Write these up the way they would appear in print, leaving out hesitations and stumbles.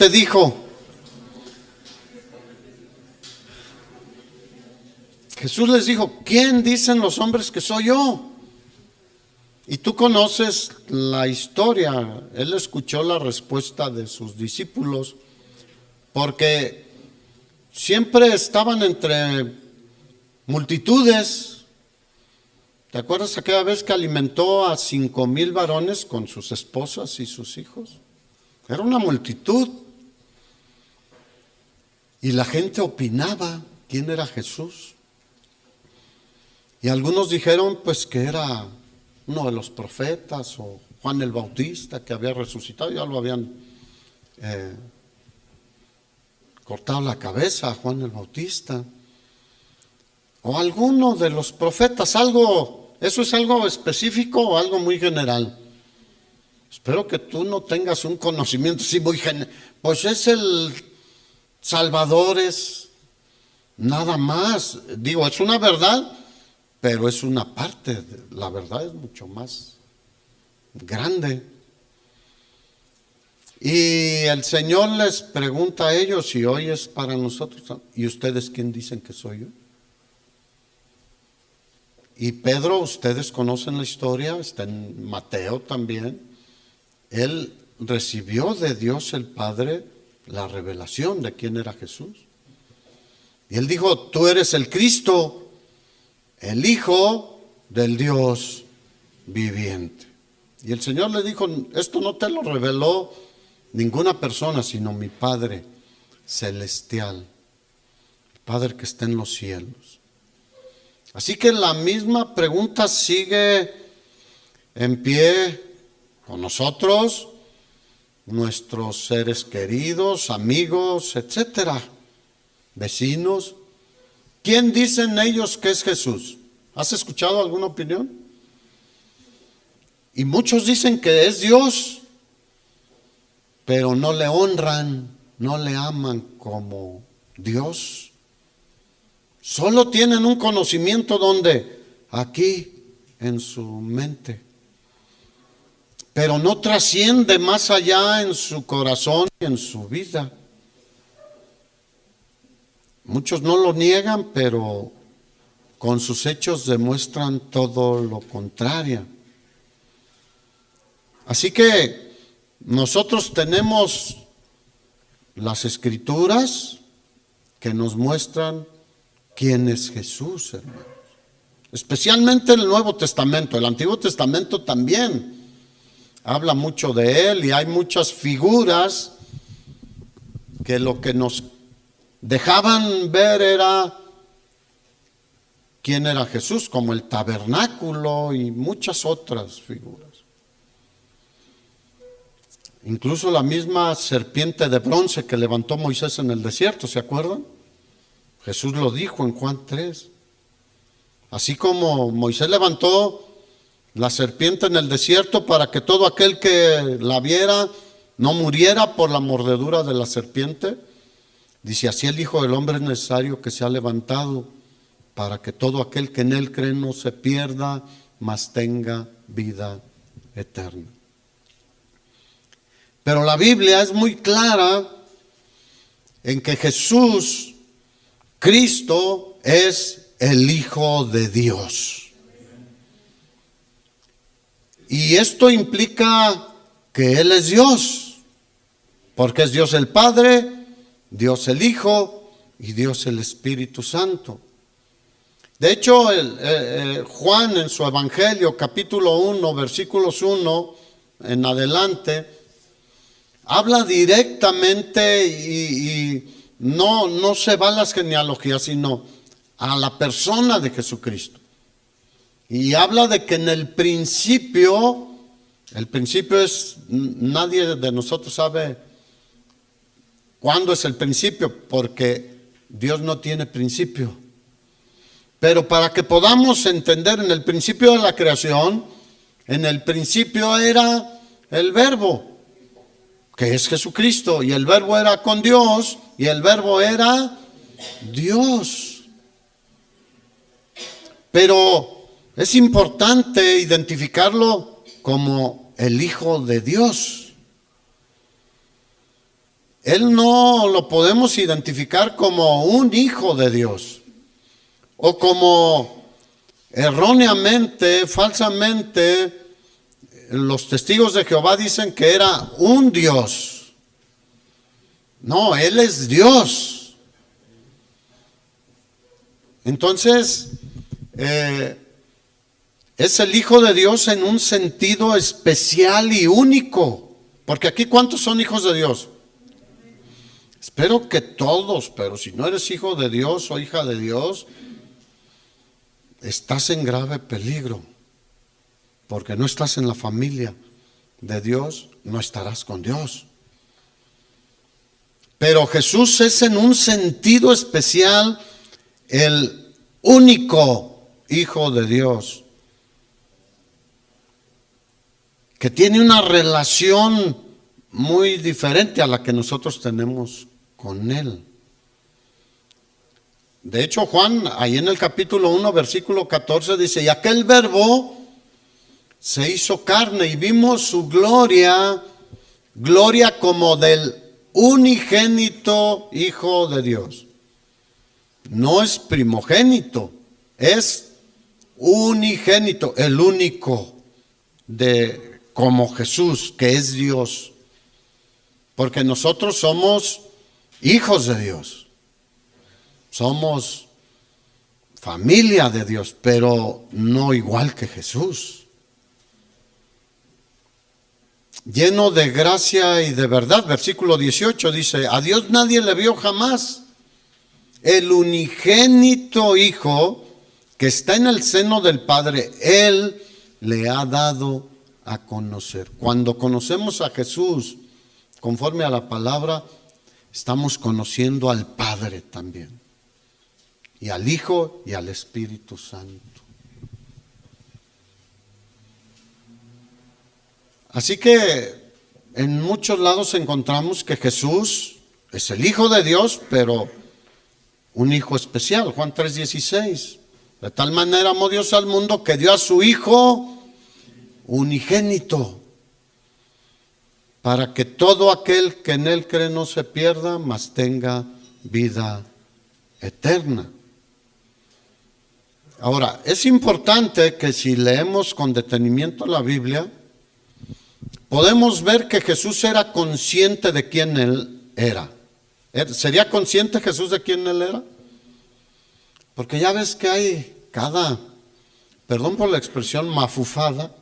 te dijo? Jesús les dijo, ¿quién dicen los hombres que soy yo? Y tú conoces la historia. Él escuchó la respuesta de sus discípulos, porque siempre estaban entre multitudes. ¿Te acuerdas aquella vez que alimentó a 5,000 varones con sus esposas y sus hijos? Era una multitud. Y la gente opinaba quién era Jesús. Y algunos dijeron pues que era uno de los profetas, o Juan el Bautista, que había resucitado. Ya lo habían cortado la cabeza a Juan el Bautista, o alguno de los profetas. ¿Eso es algo específico o algo muy general? Espero que tú no tengas un conocimiento así muy general. Pues es el Salvador, es nada más. Digo, es una verdad, pero es una parte. La verdad es mucho más grande. Y el Señor les pregunta a ellos, y hoy es para nosotros, ¿y ustedes quién dicen que soy yo? Y Pedro, ustedes conocen la historia, está en Mateo también. Él recibió de Dios el Padre la revelación de quién era Jesús. Y él dijo, tú eres el Cristo, el Hijo del Dios viviente. Y el Señor le dijo, esto no te lo reveló ninguna persona, sino mi Padre celestial, el Padre que está en los cielos. Así que la misma pregunta sigue en pie con nosotros, nuestros seres queridos, amigos, etcétera, vecinos. ¿Quién dicen ellos que es Jesús? ¿Has escuchado alguna opinión? Y muchos dicen que es Dios, pero no le honran, no le aman como Dios. Solo tienen un conocimiento donde, aquí en su mente, pero no trasciende más allá en su corazón y en su vida. Muchos no lo niegan, pero con sus hechos demuestran todo lo contrario. Así que nosotros tenemos las Escrituras que nos muestran quién es Jesús, hermanos. Especialmente el Nuevo Testamento. El Antiguo Testamento también habla mucho de él, y hay muchas figuras que lo que nos dejaban ver era quién era Jesús, como el tabernáculo y muchas otras figuras. Incluso la misma serpiente de bronce que levantó Moisés en el desierto, ¿se acuerdan? Jesús lo dijo en Juan 3. Así como Moisés levantó la serpiente en el desierto para que todo aquel que la viera no muriera por la mordedura de la serpiente, dice, así el Hijo del Hombre es necesario que sea levantado para que todo aquel que en él cree no se pierda, mas tenga vida eterna. Pero la Biblia es muy clara en que Jesús, Cristo, es el Hijo de Dios. Y esto implica que Él es Dios, porque es Dios el Padre, Dios el Hijo y Dios el Espíritu Santo. De hecho, Juan en su Evangelio, capítulo 1, versículos 1 en adelante, habla directamente y no se va a las genealogías, sino a la persona de Jesucristo. Y habla de que en el principio es, nadie de nosotros sabe cuándo es el principio, porque Dios no tiene principio. Pero para que podamos entender, en el principio de la creación, en el principio era el Verbo, que es Jesucristo, y el Verbo era con Dios, y el Verbo era Dios. Pero es importante identificarlo como el Hijo de Dios. Él no lo podemos identificar como un hijo de Dios, o como erróneamente, falsamente, los testigos de Jehová dicen que era un Dios. No, Él es Dios. Entonces, es el Hijo de Dios en un sentido especial y único. Porque aquí, ¿cuántos son hijos de Dios? Espero que todos, pero si no eres hijo de Dios o hija de Dios, estás en grave peligro. Porque no estás en la familia de Dios, no estarás con Dios. Pero Jesús es en un sentido especial el único Hijo de Dios, que tiene una relación muy diferente a la que nosotros tenemos con Él. De hecho, Juan, ahí en el capítulo 1, versículo 14, dice, y aquel verbo se hizo carne y vimos su gloria, gloria como del unigénito Hijo de Dios. No es primogénito, es unigénito, el único como Jesús, que es Dios. Porque nosotros somos hijos de Dios, somos familia de Dios, pero no igual que Jesús. Lleno de gracia y de verdad. Versículo 18 dice, a Dios nadie le vio jamás. El unigénito Hijo que está en el seno del Padre, Él le ha dado a conocer. Cuando conocemos a Jesús conforme a la palabra, estamos conociendo al Padre también, y al Hijo y al Espíritu Santo. Así que en muchos lados encontramos que Jesús es el Hijo de Dios, pero un Hijo especial. Juan 3:16. De tal manera amó Dios al mundo que dio a su Hijo unigénito, para que todo aquel que en Él cree no se pierda, mas tenga vida eterna. Ahora, es importante que si leemos con detenimiento la Biblia, podemos ver que Jesús era consciente de quién Él era. ¿Sería consciente Jesús de quién Él era? Porque ya ves que hay perdón por la expresión, mafufada,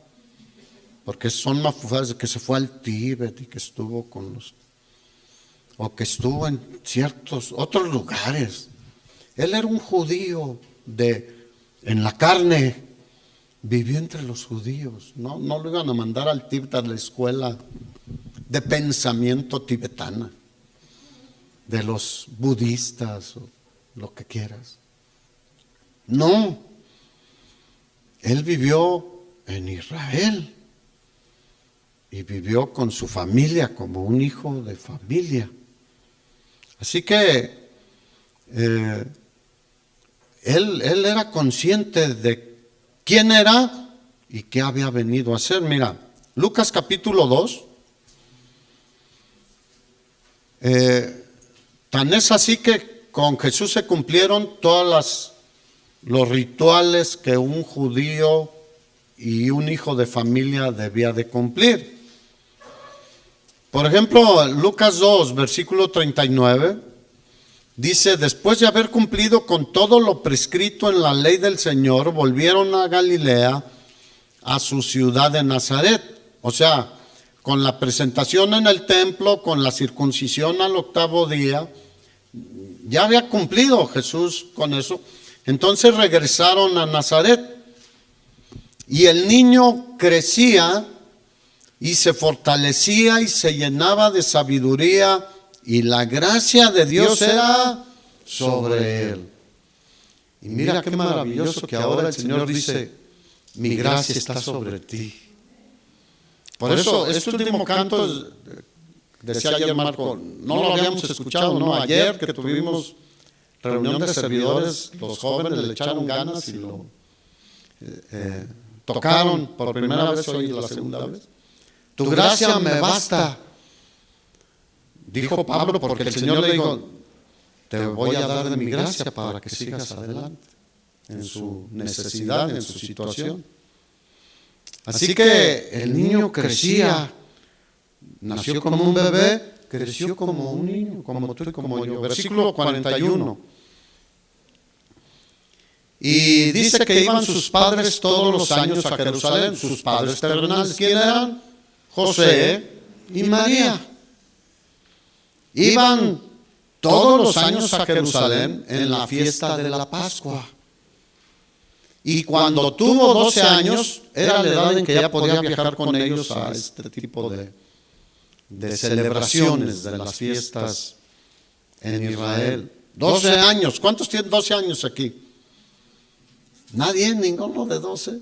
porque son mafufadas de que se fue al Tíbet y que estuvo o que estuvo en ciertos otros lugares. Él era un judío en la carne, vivió entre los judíos, no lo iban a mandar al Tíbet, a la escuela de pensamiento tibetana, de los budistas o lo que quieras. No, él vivió en Israel y vivió con su familia como un hijo de familia. Así que él era consciente de quién era y qué había venido a hacer. Mira, Lucas capítulo 2, tan es así que con Jesús se cumplieron todos los rituales que un judío y un hijo de familia debía de cumplir. Por ejemplo, Lucas 2, versículo 39, dice, después de haber cumplido con todo lo prescrito en la ley del Señor, volvieron a Galilea, a su ciudad de Nazaret. O sea, con la presentación en el templo, con la circuncisión al 8º día, ya había cumplido Jesús con eso. Entonces regresaron a Nazaret y el niño crecía y se fortalecía y se llenaba de sabiduría y la gracia de Dios era sobre él. Y mira qué maravilloso que ahora el Señor dice, mi gracia está sobre ti. Por eso, este último canto, decía ayer Marco, no lo habíamos escuchado, ¿no? Ayer que tuvimos reunión de servidores, los jóvenes le echaron ganas y lo tocaron por primera vez, hoy la segunda vez. Tu gracia me basta. dijo Pablo, porque el Señor le dijo, te voy a dar de mi gracia para que sigas adelante en su necesidad, en su situación. Así que el niño crecía, nació como un bebé, creció como un niño, como tú y como yo. Versículo 41. Y dice que iban sus padres todos los años a Jerusalén. Sus padres terrenales, ¿quién eran? José y María. Iban todos los años a Jerusalén en la fiesta de la Pascua. Y cuando tuvo 12 años, era la edad en que ya podía viajar con ellos a este tipo de celebraciones de las fiestas en Israel. 12 años. ¿Cuántos tienen 12 años aquí? Nadie, ninguno de 12.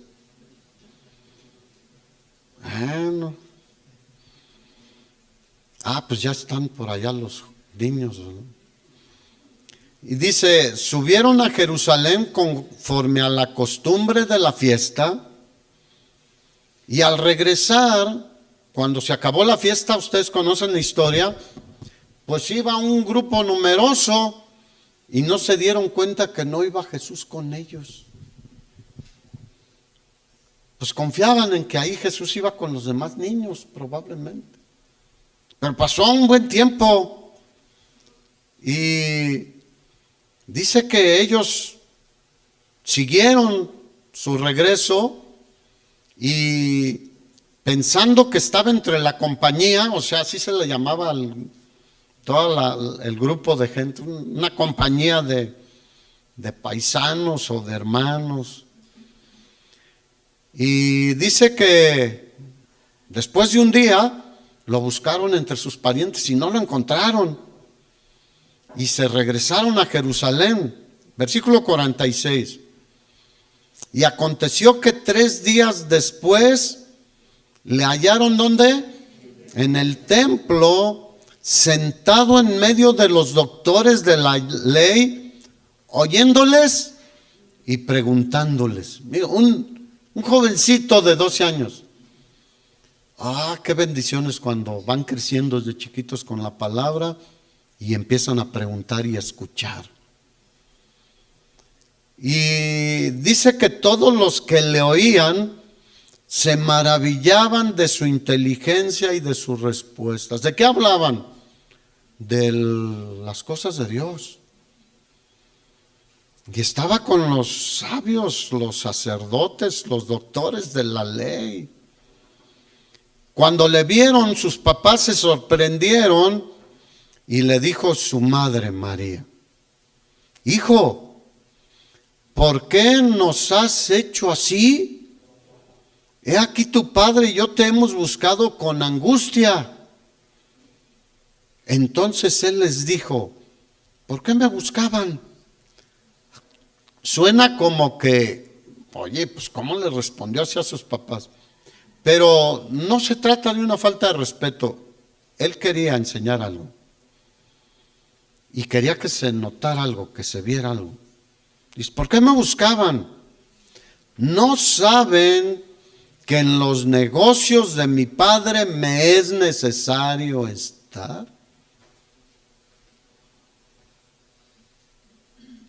Bueno. Pues ya están por allá los niños, ¿no? Y dice, subieron a Jerusalén conforme a la costumbre de la fiesta, y al regresar, cuando se acabó la fiesta, ustedes conocen la historia, pues iba un grupo numeroso y no se dieron cuenta que no iba Jesús con ellos. Pues confiaban en que ahí Jesús iba con los demás niños, probablemente. Pero pasó un buen tiempo y dice que ellos siguieron su regreso y pensando que estaba entre la compañía, o sea, así se le llamaba todo el grupo de gente, una compañía de paisanos o de hermanos. Y dice que después de un día lo buscaron entre sus parientes y no lo encontraron. Y se regresaron a Jerusalén. Versículo 46. Y aconteció que 3 días después le hallaron, ¿dónde? En el templo, sentado en medio de los doctores de la ley, oyéndoles y preguntándoles. Mira, un jovencito de 12 años. Qué bendiciones cuando van creciendo desde chiquitos con la palabra y empiezan a preguntar y a escuchar. Y dice que todos los que le oían se maravillaban de su inteligencia y de sus respuestas. ¿De qué hablaban? De las cosas de Dios. Y estaba con los sabios, los sacerdotes, los doctores de la ley. Cuando le vieron, sus papás se sorprendieron y le dijo su madre María: hijo, ¿por qué nos has hecho así? He aquí tu padre y yo te hemos buscado con angustia. Entonces él les dijo: ¿por qué me buscaban? Suena como que, oye, pues ¿cómo le respondió así a sus papás? Pero no se trata de una falta de respeto. Él quería enseñar algo. Y quería que se notara algo, que se viera algo. Dice: ¿por qué me buscaban? ¿No saben que en los negocios de mi padre me es necesario estar?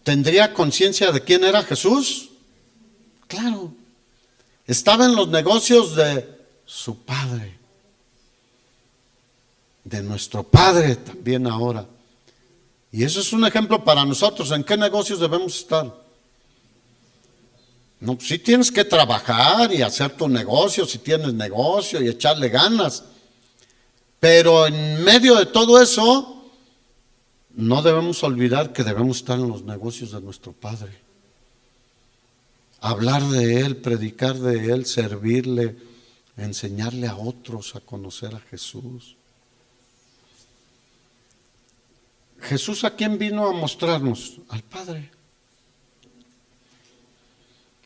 ¿Tendría conciencia de quién era Jesús? Claro. Estaba en los negocios de su Padre, de nuestro Padre también ahora. Y eso es un ejemplo para nosotros. ¿En qué negocios debemos estar? No, sí tienes que trabajar y hacer tu negocio, si tienes negocio, y echarle ganas. Pero en medio de todo eso, no debemos olvidar que debemos estar en los negocios de nuestro Padre. Hablar de Él, predicar de Él, servirle, enseñarle a otros a conocer a Jesús. Jesús, ¿a quién vino a mostrarnos? Al Padre.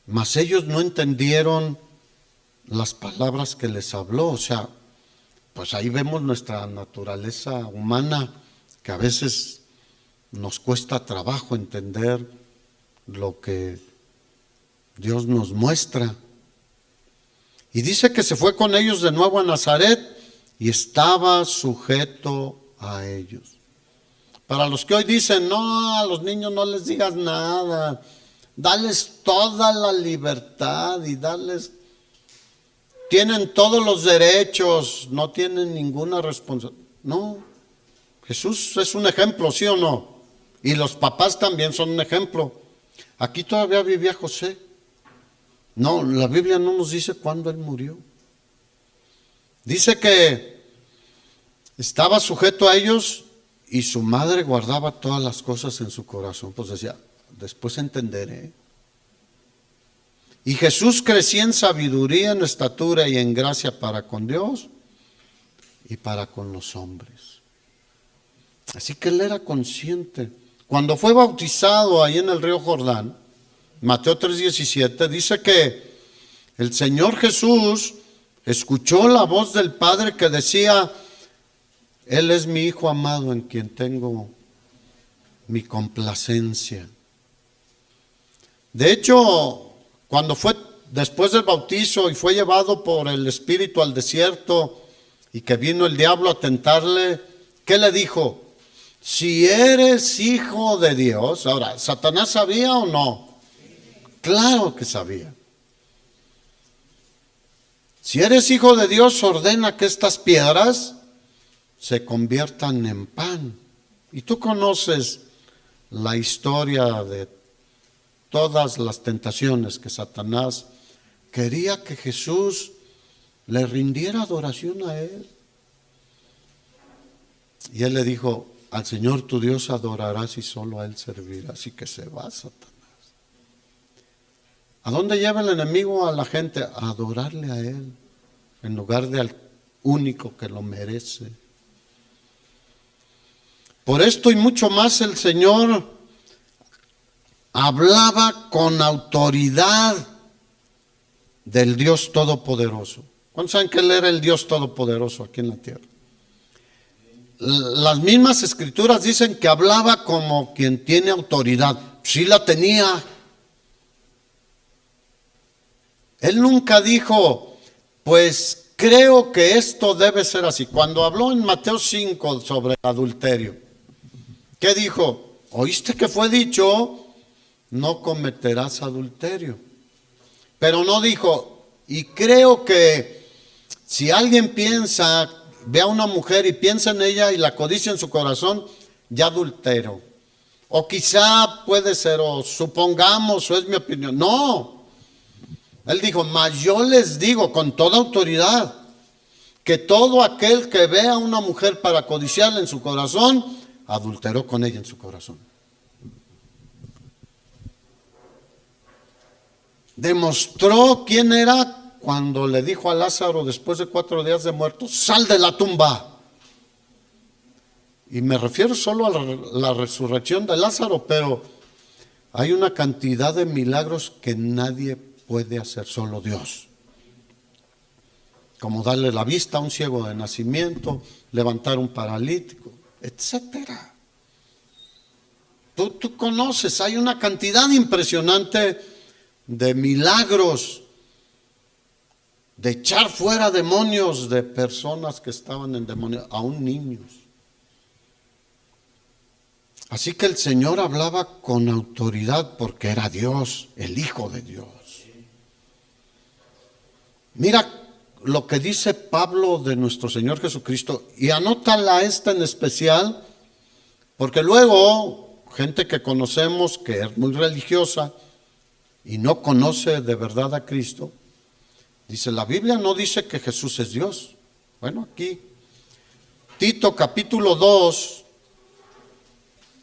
Mas ellos no entendieron las palabras que les habló. O sea, pues ahí vemos nuestra naturaleza humana, que a veces nos cuesta trabajo entender lo que Dios nos muestra. Y dice que se fue con ellos de nuevo a Nazaret y estaba sujeto a ellos. Para los que hoy dicen, no, a los niños no les digas nada, dales toda la libertad y tienen todos los derechos, no tienen ninguna responsabilidad. No, Jesús es un ejemplo, ¿sí o no? Y los papás también son un ejemplo. Aquí todavía vivía José. No, la Biblia no nos dice cuándo él murió. Dice que estaba sujeto a ellos y su madre guardaba todas las cosas en su corazón. Pues decía, después entenderé. Y Jesús crecía en sabiduría, en estatura y en gracia para con Dios y para con los hombres. Así que él era consciente. Cuando fue bautizado ahí en el río Jordán, Mateo 3:17, dice que el Señor Jesús escuchó la voz del Padre que decía, Él es mi Hijo amado en quien tengo mi complacencia. De hecho, cuando fue después del bautizo y fue llevado por el Espíritu al desierto y que vino el diablo a tentarle, ¿qué le dijo? Si eres hijo de Dios. Ahora, ¿Satanás sabía o no? Claro que sabía. Si eres hijo de Dios, ordena que estas piedras se conviertan en pan. Y tú conoces la historia de todas las tentaciones que Satanás quería que Jesús le rindiera adoración a él. Y él le dijo, al Señor tu Dios adorarás y solo a él servirás. Y que se va Satanás. ¿A dónde lleva el enemigo a la gente? A adorarle a él, en lugar de al único que lo merece. Por esto y mucho más el Señor hablaba con autoridad del Dios Todopoderoso. ¿Cuántos saben que Él era el Dios Todopoderoso aquí en la tierra? Las mismas escrituras dicen que hablaba como quien tiene autoridad. Sí la tenía. Él nunca dijo, pues creo que esto debe ser así. Cuando habló en Mateo 5 sobre el adulterio, ¿qué dijo? ¿Oíste que fue dicho? No cometerás adulterio. Pero no dijo, y creo que si alguien piensa, ve a una mujer y piensa en ella y la codicia en su corazón, ya adulteró. O quizá puede ser, o supongamos, o es mi opinión. No. Él dijo, mas yo les digo con toda autoridad, que todo aquel que ve a una mujer para codiciarla en su corazón, adulteró con ella en su corazón. Demostró quién era cuando le dijo a Lázaro después de 4 días de muerto, sal de la tumba. Y me refiero solo a la resurrección de Lázaro, pero hay una cantidad de milagros que nadie puede hacer, solo Dios. Como darle la vista a un ciego de nacimiento, levantar un paralítico, etcétera. Tú conoces, hay una cantidad impresionante de milagros, de echar fuera demonios de personas que estaban en demonios, aún niños. Así que el Señor hablaba con autoridad porque era Dios, el Hijo de Dios. Mira lo que dice Pablo de nuestro Señor Jesucristo, y anótala esta en especial, porque luego gente que conocemos que es muy religiosa y no conoce de verdad a Cristo, dice, la Biblia no dice que Jesús es Dios. Bueno, aquí, Tito capítulo 2,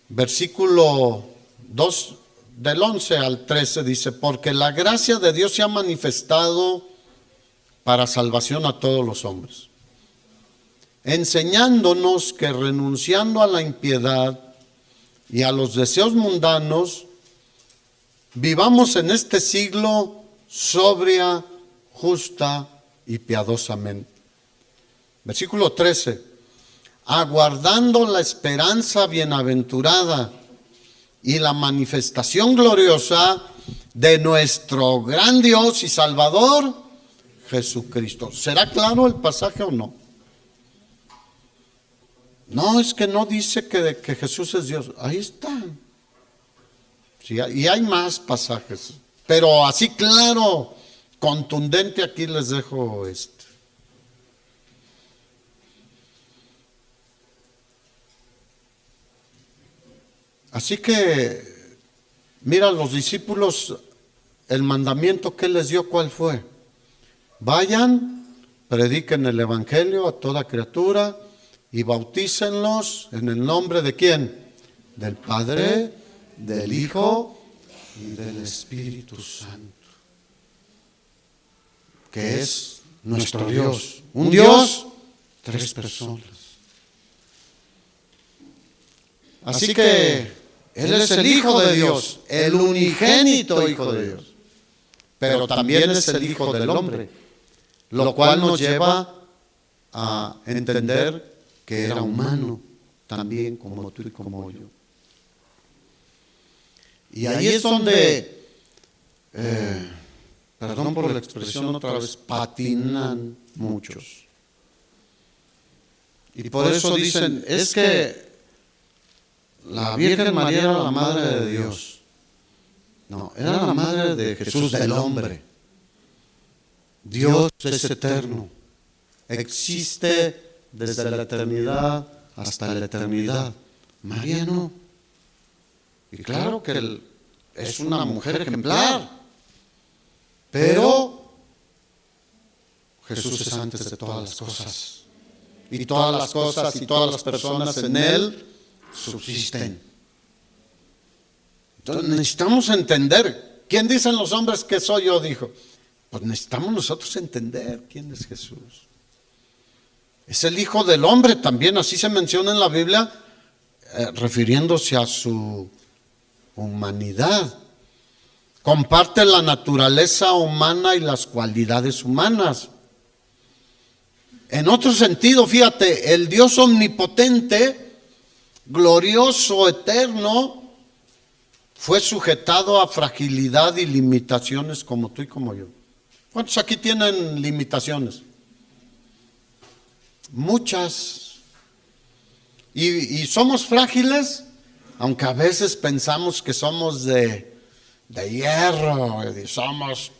versículo 2, del 11 al 13, dice, porque la gracia de Dios se ha manifestado para salvación a todos los hombres, enseñándonos que renunciando a la impiedad y a los deseos mundanos, vivamos en este siglo sobria, justa y piadosamente. Versículo 13, aguardando la esperanza bienaventurada y la manifestación gloriosa de nuestro gran Dios y Salvador, Jesucristo. ¿Será claro el pasaje o no? No, es que no dice que Jesús es Dios. Ahí está. Sí, y hay más pasajes, pero así claro, contundente, aquí les dejo este. Así que, mira, los discípulos, el mandamiento que les dio, ¿cuál fue? Vayan, prediquen el evangelio a toda criatura y bautícenlos en el nombre de ¿quién? Del Padre, del Hijo y del Espíritu Santo, que es nuestro Dios. Un Dios, tres personas. Así que Él es el Hijo de Dios, el unigénito Hijo de Dios, pero también es el Hijo del hombre, lo cual nos lleva a entender que era humano, también como tú y como yo. Y ahí es donde, perdón por la expresión otra vez, patinan muchos. Y por eso dicen, es que la Virgen María era la madre de Dios. No, era la madre de Jesús, del hombre. Dios es eterno, existe desde la eternidad hasta la eternidad. María no. Y claro que es una mujer ejemplar, pero Jesús es antes de todas las cosas. Y todas las cosas y todas las personas en Él subsisten. Entonces necesitamos entender. ¿Quién dicen los hombres que soy yo? Dijo. Pues necesitamos nosotros entender quién es Jesús. Es el Hijo del Hombre también, así se menciona en la Biblia, refiriéndose a su humanidad. Comparte la naturaleza humana y las cualidades humanas. En otro sentido, fíjate, el Dios omnipotente, glorioso, eterno, fue sujetado a fragilidad y limitaciones como tú y como yo. ¿Cuántos aquí tienen limitaciones? Muchas. Y somos frágiles, aunque a veces pensamos que somos de hierro, y somos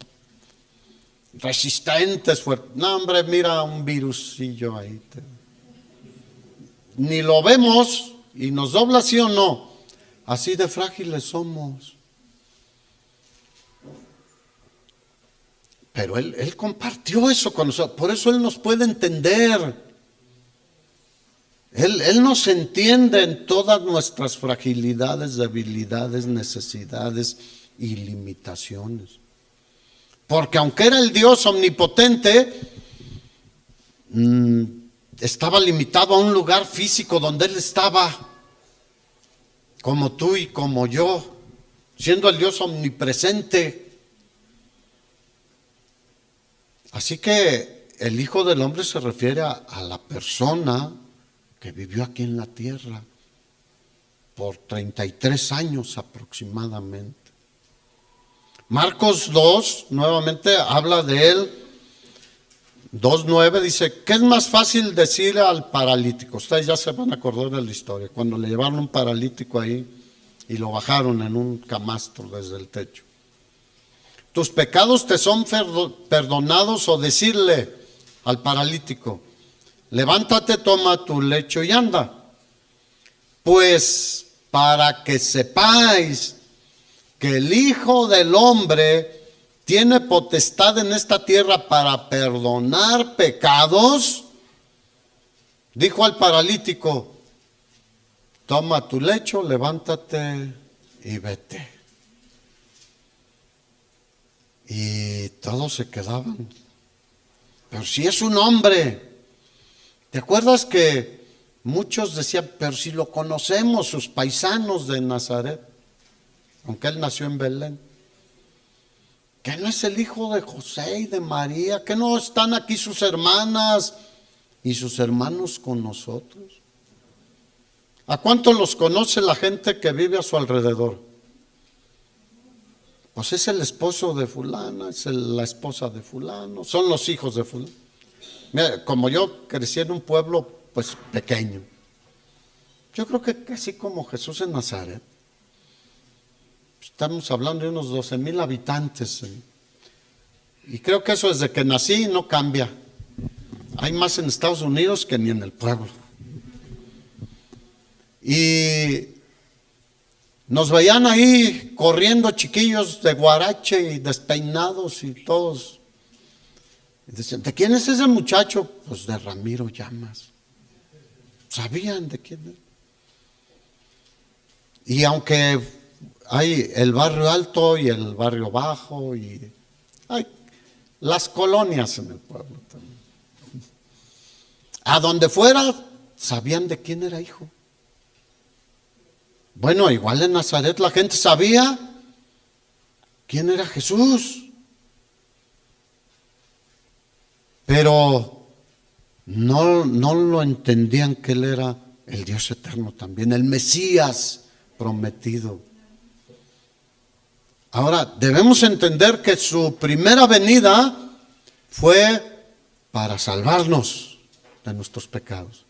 resistentes, fuertes. No, hombre, mira un virusillo ahí. Ni lo vemos y nos dobla, sí o no. Así de frágiles somos. Pero Él compartió eso con nosotros. Por eso Él nos puede entender. Él nos entiende en todas nuestras fragilidades, debilidades, necesidades y limitaciones. Porque aunque era el Dios omnipotente, estaba limitado a un lugar físico donde Él estaba, como tú y como yo, siendo el Dios omnipresente. Así que el Hijo del Hombre se refiere a la persona que vivió aquí en la tierra por 33 años aproximadamente. Marcos 2, nuevamente habla de él. 2:9 dice, ¿qué es más fácil decir al paralítico? Ustedes ya se van a acordar de la historia, cuando le llevaron un paralítico ahí y lo bajaron en un camastro desde el techo. Tus pecados te son perdonados, o decirle al paralítico, levántate, toma tu lecho y anda. Pues para que sepáis que el Hijo del Hombre tiene potestad en esta tierra para perdonar pecados, dijo al paralítico, toma tu lecho, levántate y vete. Y todos se quedaban. Pero si es un hombre. ¿Te acuerdas que muchos decían, pero si lo conocemos, sus paisanos de Nazaret, aunque él nació en Belén, que no es el hijo de José y de María, que no están aquí sus hermanas y sus hermanos con nosotros? ¿A cuánto los conoce la gente que vive a su alrededor? Pues es el esposo de fulana, es la esposa de fulano, son los hijos de fulano. Mira, como yo crecí en un pueblo pues pequeño, Yo creo que casi como Jesús en Nazaret. Estamos hablando de unos 12,000 habitantes. Y creo que eso desde que nací no cambia. Hay más en Estados Unidos que ni en el pueblo. Y nos veían ahí corriendo chiquillos de guarache y despeinados y todos. Y decían, ¿de quién es ese muchacho? Pues de Ramiro Llamas. Sabían de quién era. Y aunque hay el barrio alto y el barrio bajo y hay las colonias en el pueblo también. A donde fuera, sabían de quién era hijo. Bueno, igual en Nazaret la gente sabía quién era Jesús. Pero no lo entendían que Él era el Dios eterno también, el Mesías prometido. Ahora, debemos entender que su primera venida fue para salvarnos de nuestros pecados.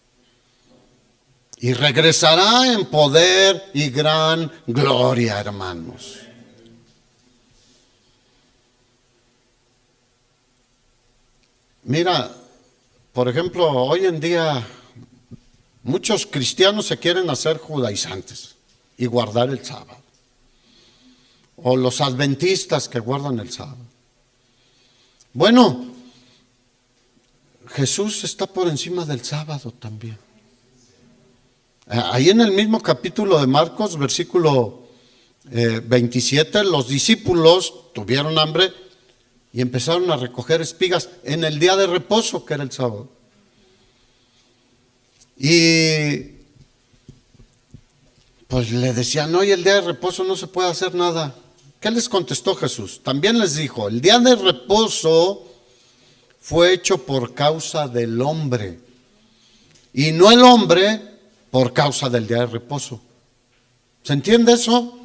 Y regresará en poder y gran gloria, hermanos. Mira, por ejemplo, hoy en día muchos cristianos se quieren hacer judaizantes y guardar el sábado. O los adventistas que guardan el sábado. Bueno, Jesús está por encima del sábado también. Ahí en el mismo capítulo de Marcos, versículo 27, los discípulos tuvieron hambre y empezaron a recoger espigas en el día de reposo, que era el sábado. Y pues le decían, hoy el día de reposo no se puede hacer nada. ¿Qué les contestó Jesús? También les dijo, el día de reposo fue hecho por causa del hombre, y no el hombre por causa del día de reposo. ¿Se entiende eso?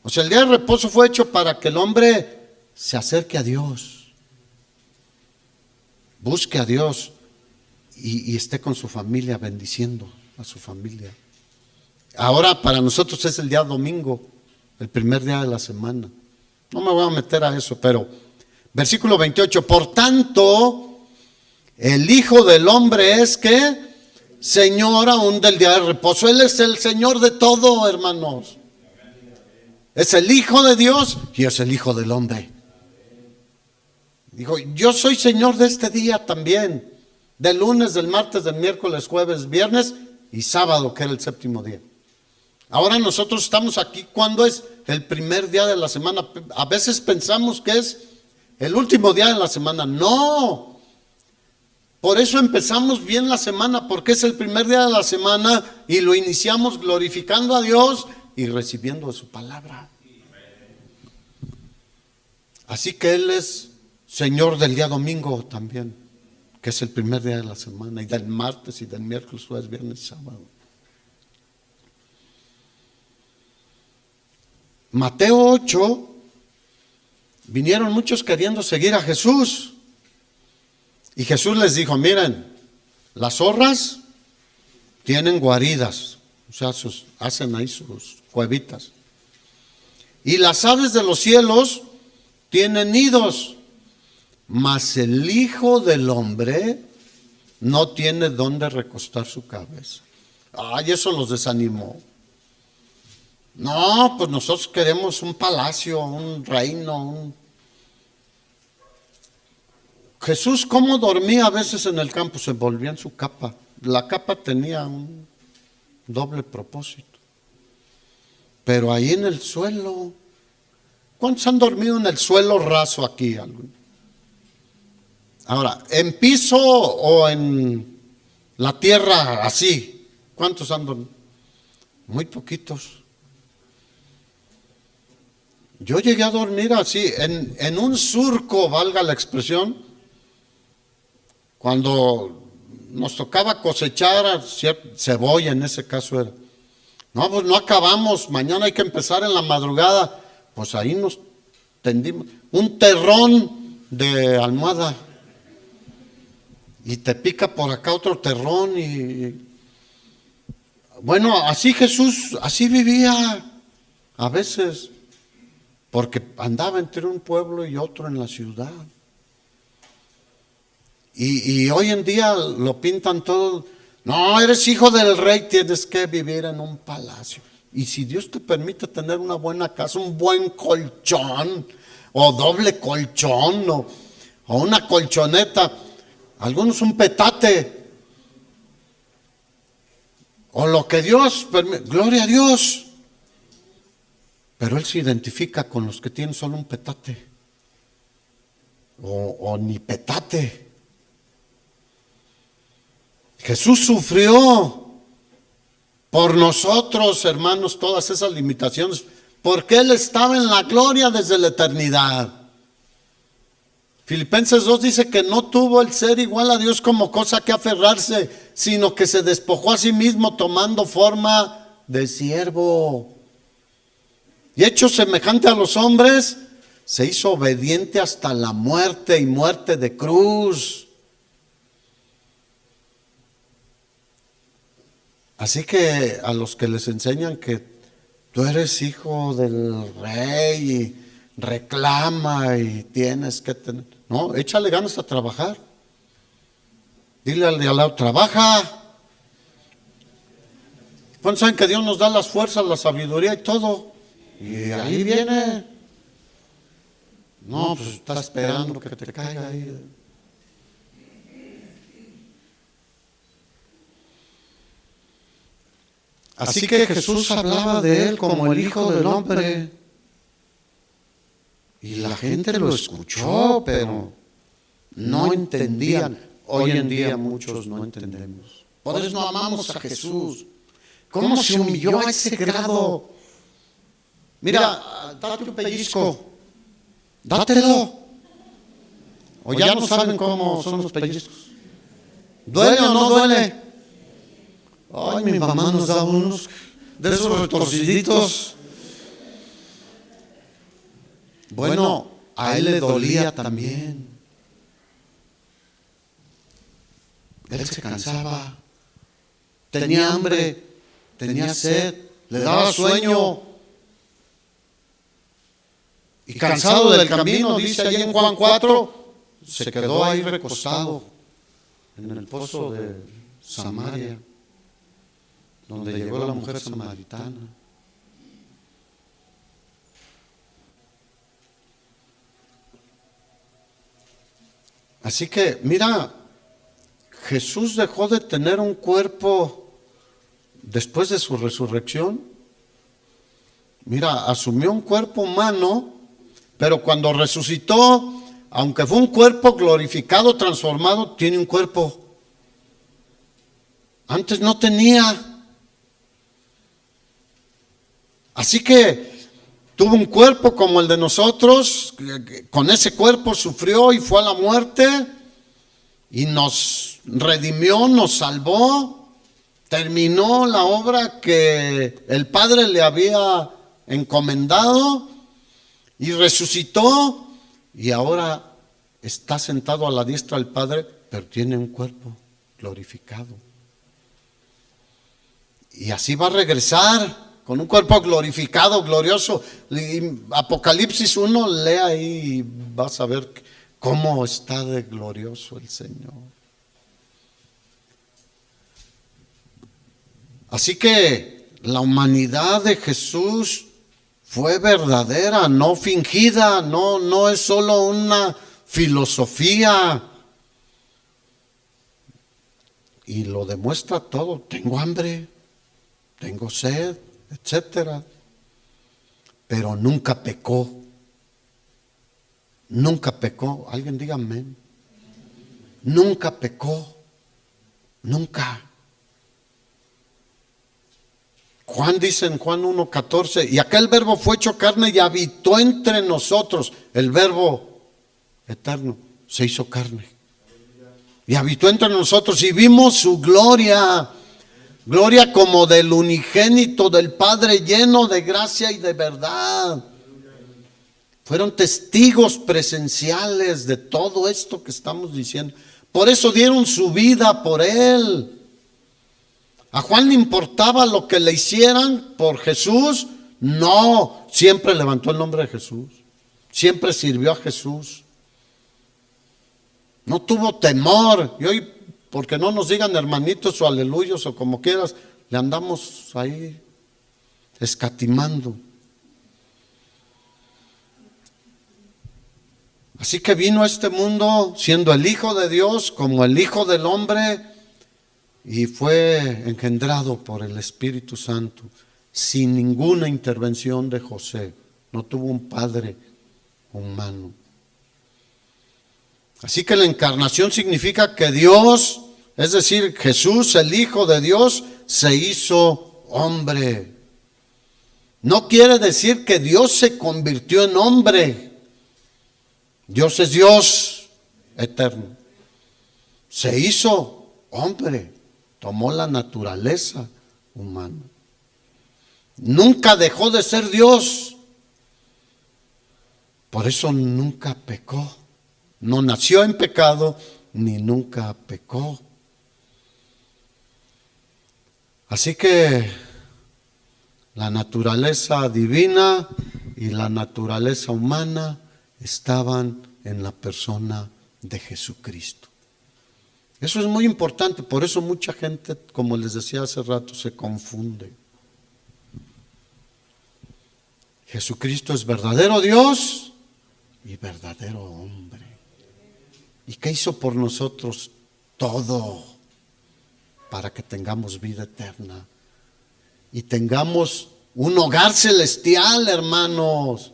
O sea, el día de reposo fue hecho para que el hombre se acerque a Dios, busque a Dios y esté con su familia, bendiciendo a su familia. Ahora para nosotros es el día domingo, el primer día de la semana. No me voy a meter a eso, pero versículo 28, por tanto, el Hijo del Hombre es que Señor aún del día de reposo. Él es el Señor de todo, hermanos. Es el Hijo de Dios y es el Hijo del Hombre. Dijo, yo soy Señor de este día también, del lunes, del martes, del miércoles, jueves, viernes y sábado, que era el séptimo día. Ahora nosotros estamos aquí cuando es el primer día de la semana. A veces pensamos que es el último día de la semana. No. Por eso empezamos bien la semana, porque es el primer día de la semana y lo iniciamos glorificando a Dios y recibiendo de su palabra. Así que Él es Señor del día domingo también, que es el primer día de la semana, y del martes y del miércoles, jueves, viernes y sábado. Mateo 8, vinieron muchos queriendo seguir a Jesús. Y Jesús les dijo, miren, las zorras tienen guaridas, o sea, hacen ahí sus cuevitas. Y las aves de los cielos tienen nidos, mas el Hijo del Hombre no tiene dónde recostar su cabeza. Ay, eso los desanimó. No, pues nosotros queremos un palacio, un reino. Jesús, ¿cómo dormía a veces en el campo? Se envolvía en su capa. La capa tenía un doble propósito. Pero ahí en el suelo, ¿cuántos han dormido en el suelo raso aquí? Ahora, en piso o en la tierra así, ¿cuántos han dormido? Muy poquitos. Yo llegué a dormir así, en un surco, valga la expresión, cuando nos tocaba cosechar cebolla, en ese caso era. No, pues no acabamos, mañana hay que empezar en la madrugada. Pues ahí nos tendimos, un terrón de almohada. Y te pica por acá otro terrón y Bueno, así Jesús, así vivía a veces, porque andaba entre un pueblo y otro en la ciudad. Y hoy en día lo pintan todo. No, eres hijo del rey, tienes que vivir en un palacio. Y si Dios te permite tener una buena casa, un buen colchón, o doble colchón, o una colchoneta, algunos un petate, o lo que Dios permite, gloria a Dios. Pero Él se identifica con los que tienen solo un petate, o ni petate. Jesús sufrió por nosotros, hermanos, todas esas limitaciones, porque Él estaba en la gloria desde la eternidad. Filipenses 2 dice que no tuvo el ser igual a Dios como cosa que aferrarse, sino que se despojó a sí mismo tomando forma de siervo. Y hecho semejante a los hombres, se hizo obediente hasta la muerte y muerte de cruz. Así que a los que les enseñan que tú eres hijo del rey y reclama y tienes que tener, no, échale ganas a trabajar. Dile al de al lado, trabaja. ¿Cuántos saben que Dios nos da las fuerzas, la sabiduría y todo? Y ahí viene. No, pues está esperando que te caiga ahí. Así que Jesús hablaba de Él como el Hijo del Hombre. Y la gente lo escuchó, pero no entendían. Hoy en día muchos no entendemos. Por eso no amamos a Jesús. ¿Cómo se humilló a ese grado? Mira, date un pellizco. Dátelo. O ya no saben cómo son los pellizcos. ¿Duele o no duele? Ay, mi mamá nos da unos de esos retorciditos. Bueno, a él le dolía también. Él se cansaba. Tenía hambre, tenía sed, le daba sueño. Y cansado del camino, dice allí en Juan 4, se quedó ahí recostado en el pozo de Samaria, donde llegó la mujer samaritana. Así que, mira, Jesús dejó de tener un cuerpo después de su resurrección. Mira, asumió un cuerpo humano, pero cuando resucitó, aunque fue un cuerpo glorificado, transformado, tiene un cuerpo. Antes no tenía. Así que tuvo un cuerpo como el de nosotros, con ese cuerpo sufrió y fue a la muerte y nos redimió, nos salvó, terminó la obra que el Padre le había encomendado y resucitó y ahora está sentado a la diestra del Padre, pero tiene un cuerpo glorificado. Y así va a regresar con un cuerpo glorificado, glorioso. Apocalipsis 1, lee ahí y vas a ver cómo está de glorioso el Señor. Así que la humanidad de Jesús fue verdadera, no fingida, no es solo una filosofía. Y lo demuestra todo. Tengo hambre, tengo sed, etcétera, pero nunca pecó. Nunca pecó. Alguien diga amén. Nunca pecó. Nunca. Juan dice en Juan 1:14, y aquel verbo fue hecho carne y habitó entre nosotros. El verbo eterno se hizo carne y habitó entre nosotros y vimos su gloria. Gloria como del unigénito del Padre, lleno de gracia y de verdad. Fueron testigos presenciales de todo esto que estamos diciendo. Por eso dieron su vida por Él. ¿A Juan le importaba lo que le hicieran por Jesús? No, siempre levantó el nombre de Jesús. Siempre sirvió a Jesús. No tuvo temor. Y hoy, porque no nos digan hermanitos o aleluyos o como quieras, le andamos ahí escatimando. Así que vino a este mundo siendo el Hijo de Dios como el Hijo del hombre y fue engendrado por el Espíritu Santo sin ninguna intervención de José. No tuvo un padre humano. Así que la encarnación significa que Dios, es decir, Jesús, el Hijo de Dios, se hizo hombre. No quiere decir que Dios se convirtió en hombre. Dios es Dios eterno. Se hizo hombre, tomó la naturaleza humana. Nunca dejó de ser Dios. Por eso nunca pecó. No nació en pecado, ni nunca pecó. Así que la naturaleza divina y la naturaleza humana estaban en la persona de Jesucristo. Eso es muy importante, por eso mucha gente, como les decía hace rato, se confunde. Jesucristo es verdadero Dios y verdadero hombre. ¿Y qué hizo por nosotros? Todo, para que tengamos vida eterna y tengamos un hogar celestial, hermanos.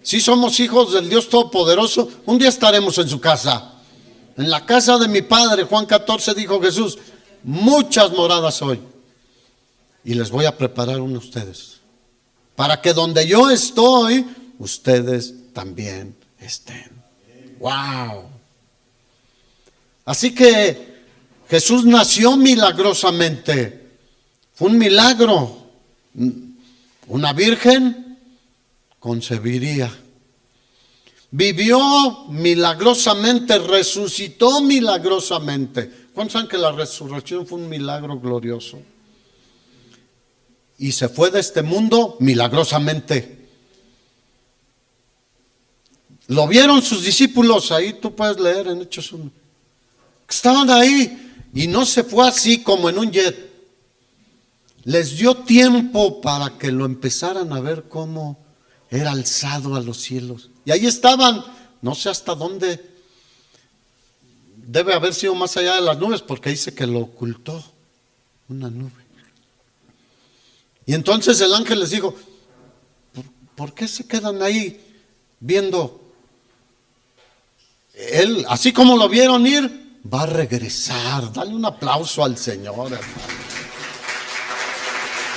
Si somos hijos del Dios Todopoderoso, un día estaremos en su casa. En la casa de mi Padre, Juan 14 dijo Jesús, muchas moradas hoy. Y les voy a preparar una a ustedes, para que donde yo estoy, ustedes también estén. ¡Wow! Así que Jesús nació milagrosamente. Fue un milagro. Una virgen concebiría. Vivió milagrosamente, resucitó milagrosamente. ¿Cuántos saben que la resurrección fue un milagro glorioso? Y se fue de este mundo milagrosamente. Lo vieron sus discípulos, ahí tú puedes leer en Hechos 1. Estaban ahí y no se fue así como en un jet. Les dio tiempo para que lo empezaran a ver cómo era alzado a los cielos. Y ahí estaban, no sé hasta dónde, debe haber sido más allá de las nubes, porque dice que lo ocultó una nube. Y entonces el ángel les dijo, ¿por qué se quedan ahí viendo? Él, así como lo vieron ir, va a regresar. Dale un aplauso al Señor, hermano.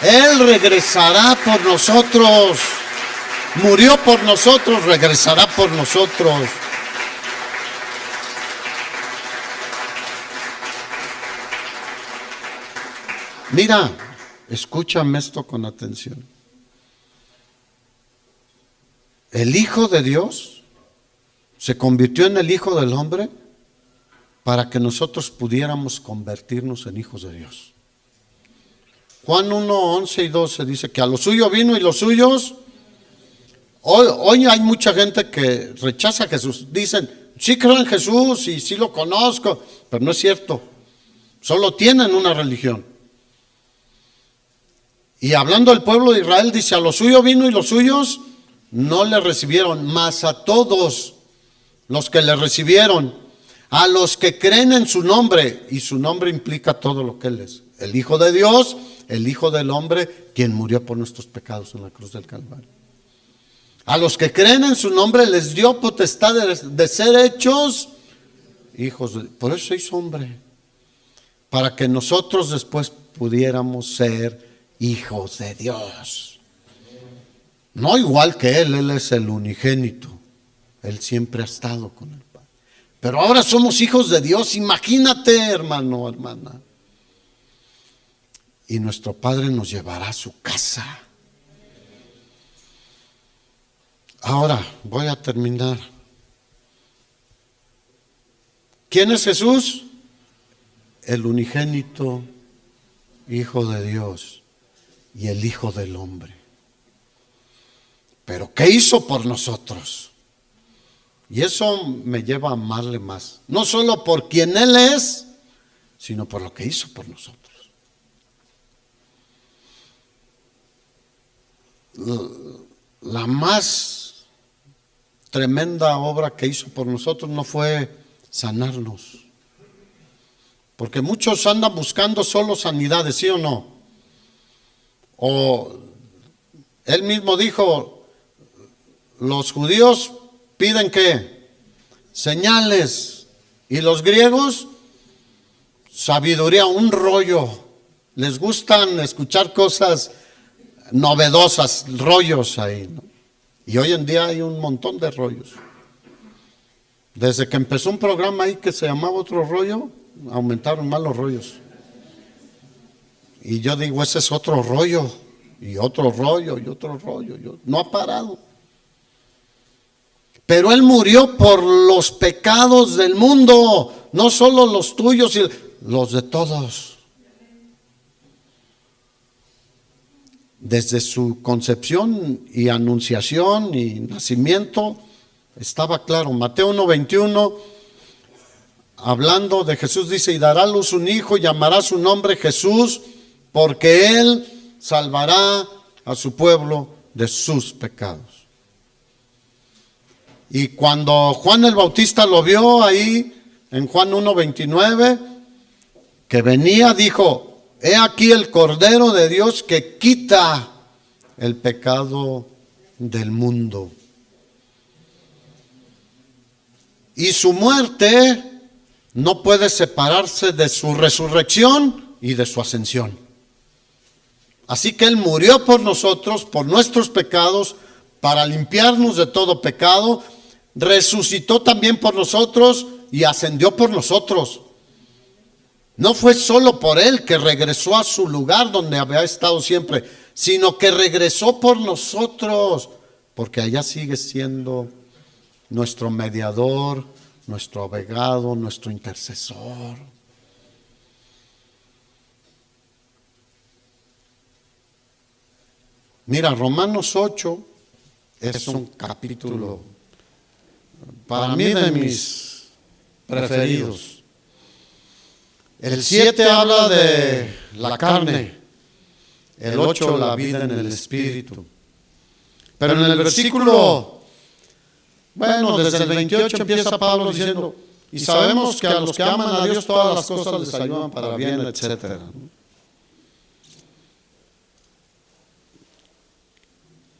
Él regresará por nosotros. Murió por nosotros, regresará por nosotros. Mira, escúchame esto con atención. El Hijo de Dios se convirtió en el Hijo del hombre para que nosotros pudiéramos convertirnos en hijos de Dios. Juan 1, 11 y 12 dice que a lo suyo vino y los suyos. Hoy hay mucha gente que rechaza a Jesús. Dicen, sí creo en Jesús y sí lo conozco, pero no es cierto. Solo tienen una religión. Y hablando del pueblo de Israel, dice, a lo suyo vino y los suyos no le recibieron, mas a todos los que le recibieron, a los que creen en su nombre, y su nombre implica todo lo que Él es, el Hijo de Dios, el Hijo del hombre, quien murió por nuestros pecados en la cruz del Calvario. A los que creen en su nombre les dio potestad de ser hechos hijos de Dios. Por eso se hizo hombre, para que nosotros después pudiéramos ser hijos de Dios. No igual que Él es el unigénito. Él siempre ha estado con el Padre. Pero ahora somos hijos de Dios, imagínate, hermano, hermana. Y nuestro Padre nos llevará a su casa. Ahora voy a terminar. ¿Quién es Jesús? El unigénito Hijo de Dios y el Hijo del Hombre. Pero ¿qué hizo por nosotros? Y eso me lleva a amarle más. No solo por quien Él es, sino por lo que hizo por nosotros. La más tremenda obra que hizo por nosotros no fue sanarnos. Porque muchos andan buscando solo sanidades, ¿sí o no? O Él mismo dijo, los judíos piden ¿qué? Señales. Y los griegos, sabiduría, un rollo. Les gustan escuchar cosas novedosas, rollos ahí, ¿no? Y hoy en día hay un montón de rollos. Desde que empezó un programa ahí que se llamaba Otro Rollo, aumentaron más los rollos. Y yo digo, ese es otro rollo, y otro rollo, y otro rollo. No ha parado. Pero Él murió por los pecados del mundo, no solo los tuyos, y los de todos. Desde su concepción y anunciación y nacimiento, estaba claro. Mateo 1:21, hablando de Jesús, dice, y dará a luz un hijo, y llamará su nombre Jesús, porque Él salvará a su pueblo de sus pecados. Y cuando Juan el Bautista lo vio ahí, en Juan 1:29, que venía, dijo, he aquí el Cordero de Dios que quita el pecado del mundo. Y su muerte no puede separarse de su resurrección y de su ascensión. Así que Él murió por nosotros, por nuestros pecados, para limpiarnos de todo pecado, resucitó también por nosotros y ascendió por nosotros. No fue solo por Él que regresó a su lugar donde había estado siempre, sino que regresó por nosotros, porque allá sigue siendo nuestro mediador, nuestro abogado, nuestro intercesor. Mira, Romanos 8 es un capítulo para mí de mis preferidos. El 7 habla de la carne, el 8 la vida en el espíritu. Pero en el versículo, bueno, desde el 28 empieza Pablo diciendo, y sabemos que a los que aman a Dios todas las cosas les ayudan para bien, etc.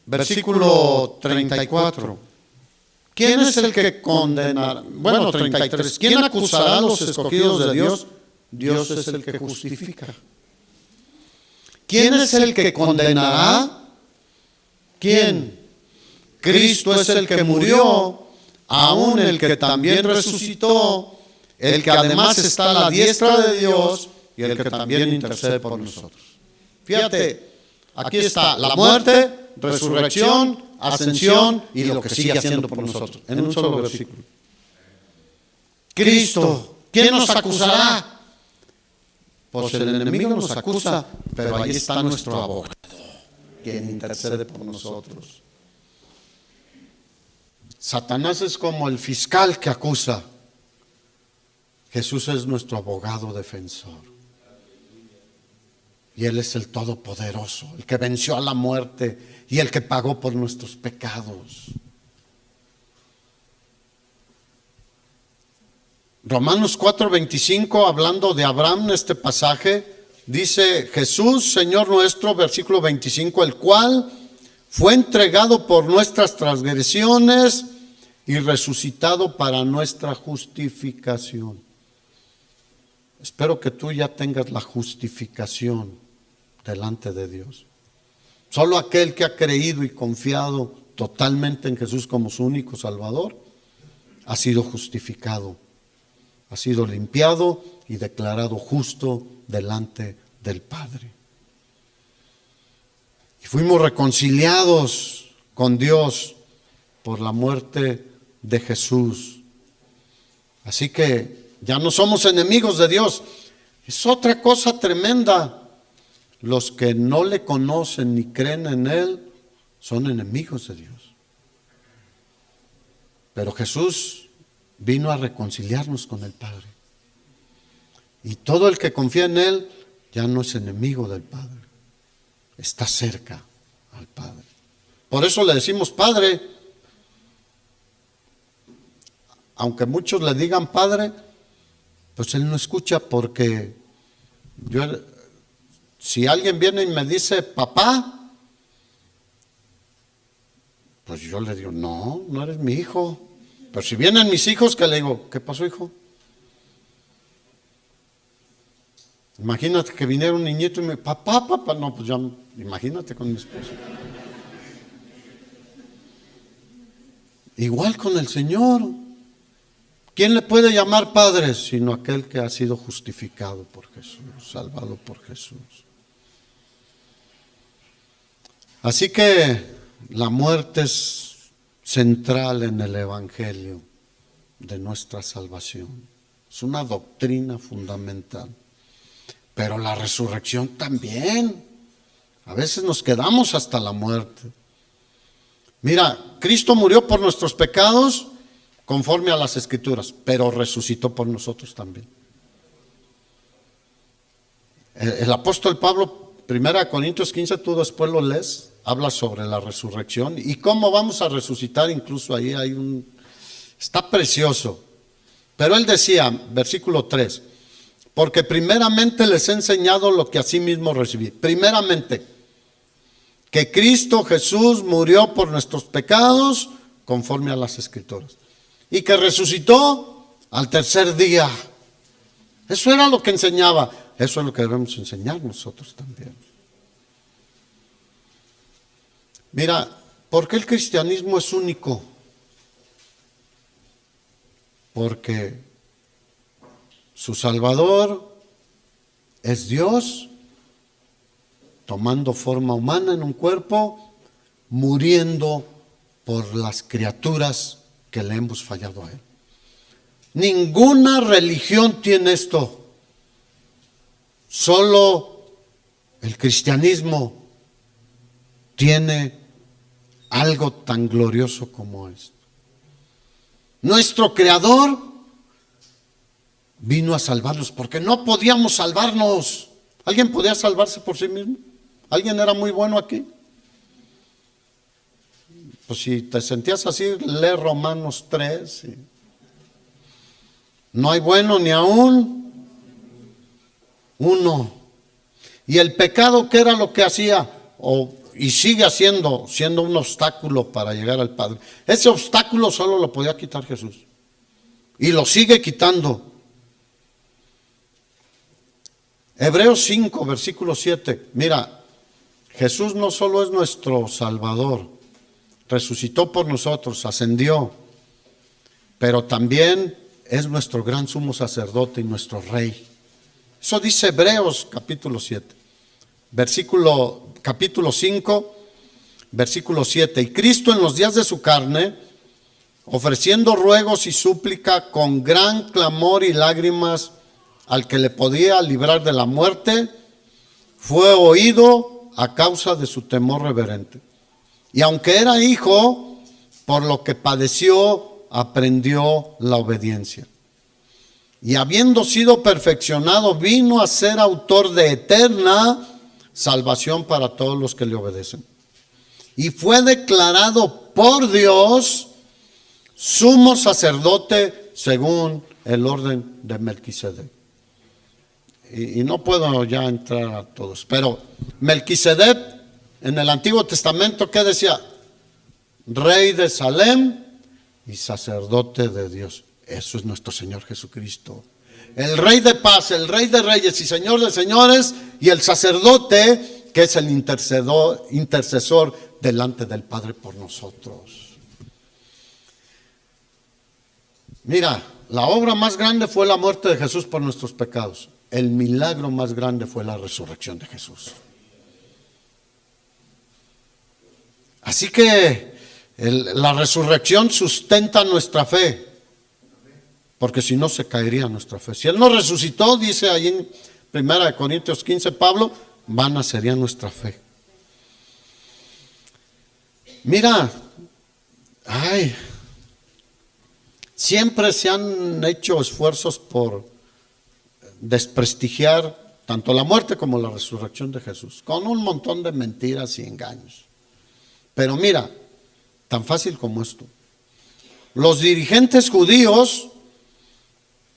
Versículo 34. ¿Quién es el que condenará? Bueno, 33. ¿Quién acusará a los escogidos de Dios? Dios es el que justifica. ¿Quién es el que condenará? ¿Quién? Cristo es el que murió, aún el que también resucitó, el que además está a la diestra de Dios y el que también intercede por nosotros. Fíjate, aquí está la muerte, resurrección, ascensión y lo que sigue haciendo por nosotros, en un solo versículo. Cristo, ¿quién nos acusará? Pues el enemigo nos acusa, pero ahí está nuestro abogado, quien intercede por nosotros. Satanás es como el fiscal que acusa. Jesús es nuestro abogado defensor. Y Él es el Todopoderoso, el que venció a la muerte y el que pagó por nuestros pecados. Romanos 4:25, hablando de Abraham, este pasaje, dice Jesús, Señor nuestro, versículo 25, el cual fue entregado por nuestras transgresiones y resucitado para nuestra justificación. Espero que tú ya tengas la justificación delante de Dios. Solo aquel que ha creído y confiado totalmente en Jesús como su único Salvador ha sido justificado. Ha sido limpiado y declarado justo delante del Padre. Y fuimos reconciliados con Dios por la muerte de Jesús. Así que ya no somos enemigos de Dios. Es otra cosa tremenda. los que no le conocen ni creen en Él son enemigos de Dios. Pero Jesús vino a reconciliarnos con el Padre. Y todo el que confía en Él ya no es enemigo del Padre. Está cerca al Padre. Por eso le decimos Padre. Aunque muchos le digan Padre, pues Él no escucha, porque si alguien viene y me dice papá, pues yo le digo, no, no eres mi hijo. Pero si vienen mis hijos, que le digo, ¿qué pasó, hijo? Imagínate que viniera un niñito y me, papá, no, pues ya, imagínate con mi esposa. Igual con el Señor. ¿Quién le puede llamar Padre sino aquel que ha sido justificado por Jesús, salvado por Jesús? Así que la muerte es central en el Evangelio de nuestra salvación. Es una doctrina fundamental. Pero la resurrección también. A veces nos quedamos hasta la muerte. Mira, Cristo murió por nuestros pecados conforme a las Escrituras, pero resucitó por nosotros también. El apóstol Pablo, 1 Corintios 15, tú después lo lees, habla sobre la resurrección y cómo vamos a resucitar. Incluso ahí está precioso. Pero él decía, versículo 3, porque primeramente les he enseñado lo que asimismo recibí. Primeramente, que Cristo Jesús murió por nuestros pecados conforme a las Escrituras y que resucitó al tercer día. Eso era lo que enseñaba. Eso es lo que debemos enseñar nosotros también. Mira, ¿por qué el cristianismo es único? Porque su Salvador es Dios, tomando forma humana en un cuerpo, muriendo por las criaturas que le hemos fallado a Él. Ninguna religión tiene esto. Solo el cristianismo tiene algo tan glorioso como esto. Nuestro Creador vino a salvarnos porque no podíamos salvarnos. ¿Alguien podía salvarse por sí mismo? ¿Alguien era muy bueno aquí? Pues si te sentías así, lee Romanos 3. No hay bueno ni aún uno. Y el pecado, ¿qué era lo que hacía? Y sigue siendo un obstáculo para llegar al Padre. Ese obstáculo solo lo podía quitar Jesús. Y lo sigue quitando. Hebreos 5, versículo 7. Mira, Jesús no solo es nuestro Salvador, resucitó por nosotros, ascendió, pero también es nuestro gran sumo sacerdote y nuestro Rey. Eso dice Hebreos capítulo 7. Capítulo 5, versículo 7. Y Cristo en los días de su carne, ofreciendo ruegos y súplica con gran clamor y lágrimas al que le podía librar de la muerte, fue oído a causa de su temor reverente. Y aunque era hijo, por lo que padeció, aprendió la obediencia. Y habiendo sido perfeccionado, vino a ser autor de eterna salvación para todos los que le obedecen. Y fue declarado por Dios sumo sacerdote según el orden de Melquisedec. Y no puedo ya entrar a todos, pero Melquisedec en el Antiguo Testamento, ¿qué decía? Rey de Salem y sacerdote de Dios. Eso es nuestro Señor Jesucristo. El Rey de paz, el Rey de reyes y Señor de señores, y el sacerdote que es el intercesor delante del Padre por nosotros. Mira, la obra más grande fue la muerte de Jesús por nuestros pecados. El milagro más grande fue la resurrección de Jesús. Así que la resurrección sustenta nuestra fe, porque si no se caería nuestra fe. Si Él no resucitó, dice ahí en 1 Corintios 15 Pablo, vana sería nuestra fe. Mira, siempre se han hecho esfuerzos por desprestigiar tanto la muerte como la resurrección de Jesús, con un montón de mentiras y engaños. Pero mira, tan fácil como esto. Los dirigentes judíos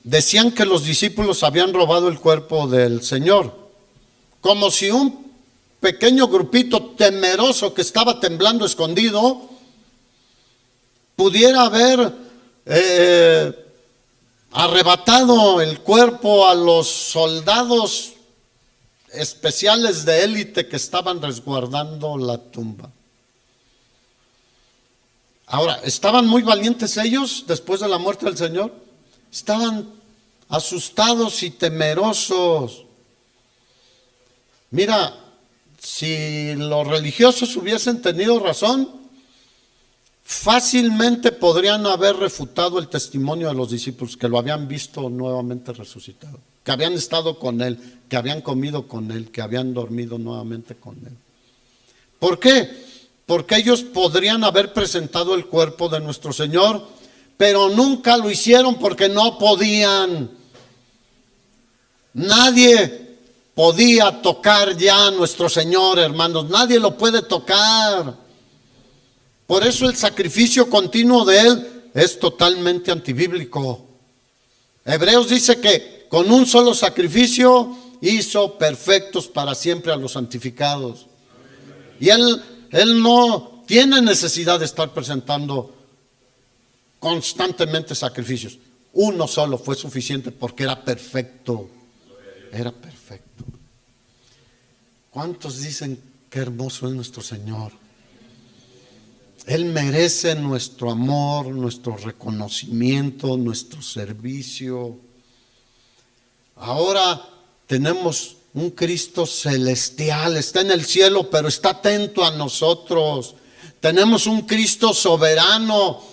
decían que los discípulos habían robado el cuerpo del Señor, como si un pequeño grupito temeroso que estaba temblando escondido pudiera haber arrebatado el cuerpo a los soldados especiales de élite que estaban resguardando la tumba. Ahora, ¿estaban muy valientes ellos después de la muerte del Señor? Estaban asustados y temerosos. Mira, si los religiosos hubiesen tenido razón, fácilmente podrían haber refutado el testimonio de los discípulos que lo habían visto nuevamente resucitado, que habían estado con él, que habían comido con él, que habían dormido nuevamente con él. ¿Por qué? Porque ellos podrían haber presentado el cuerpo de nuestro Señor, pero nunca lo hicieron porque no podían. Nadie podía tocar ya a nuestro Señor, hermanos. Nadie lo puede tocar. Por eso el sacrificio continuo de Él es totalmente antibíblico. Hebreos dice que con un solo sacrificio hizo perfectos para siempre a los santificados. Y Él no tiene necesidad de estar presentando constantemente sacrificios. Uno solo fue suficiente porque era perfecto. Era perfecto. ¿Cuántos dicen qué hermoso es nuestro Señor? Él merece nuestro amor, nuestro reconocimiento, nuestro servicio. Ahora tenemos un Cristo celestial, está en el cielo, pero está atento a nosotros. Tenemos un Cristo soberano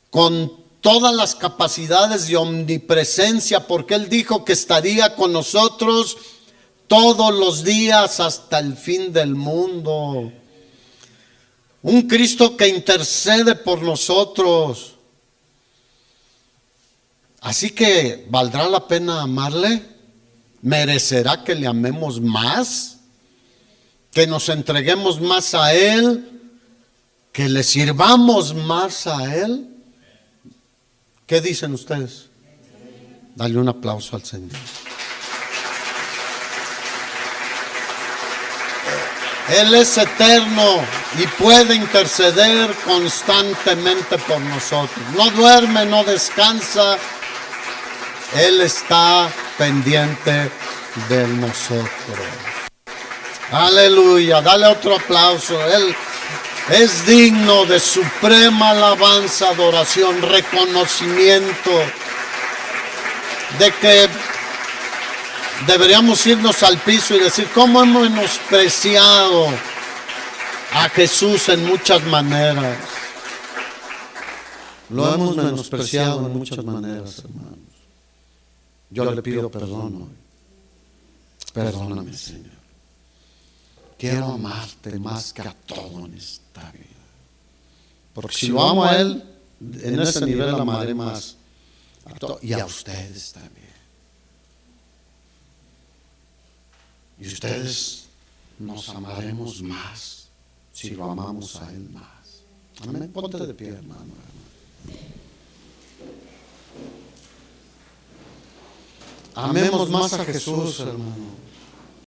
con todas las capacidades de omnipresencia, porque Él dijo que estaría con nosotros todos los días hasta el fin del mundo. Un Cristo que intercede por nosotros. Así que, ¿valdrá la pena amarle? ¿Merecerá que le amemos más? ¿Que nos entreguemos más a Él? ¿Que le sirvamos más a Él? ¿Qué dicen ustedes? Dale un aplauso al Señor. Él es eterno y puede interceder constantemente por nosotros. No duerme, no descansa. Él está pendiente de nosotros. Aleluya, dale otro aplauso. Él es digno de suprema alabanza, adoración, reconocimiento, de que deberíamos irnos al piso y decir, ¿cómo hemos menospreciado a Jesús en muchas maneras? Lo hemos menospreciado en muchas maneras, hermanos. Yo le pido perdón hoy. Perdóname, Señor. Quiero amarte más que a todo en esta vida. Porque si lo amo a Él, en ese nivel amaré más a todo, y a ustedes también. Y ustedes nos amaremos más si lo amamos a Él más. Amén. Ponte de pie, hermano. Amemos más a Jesús, hermano.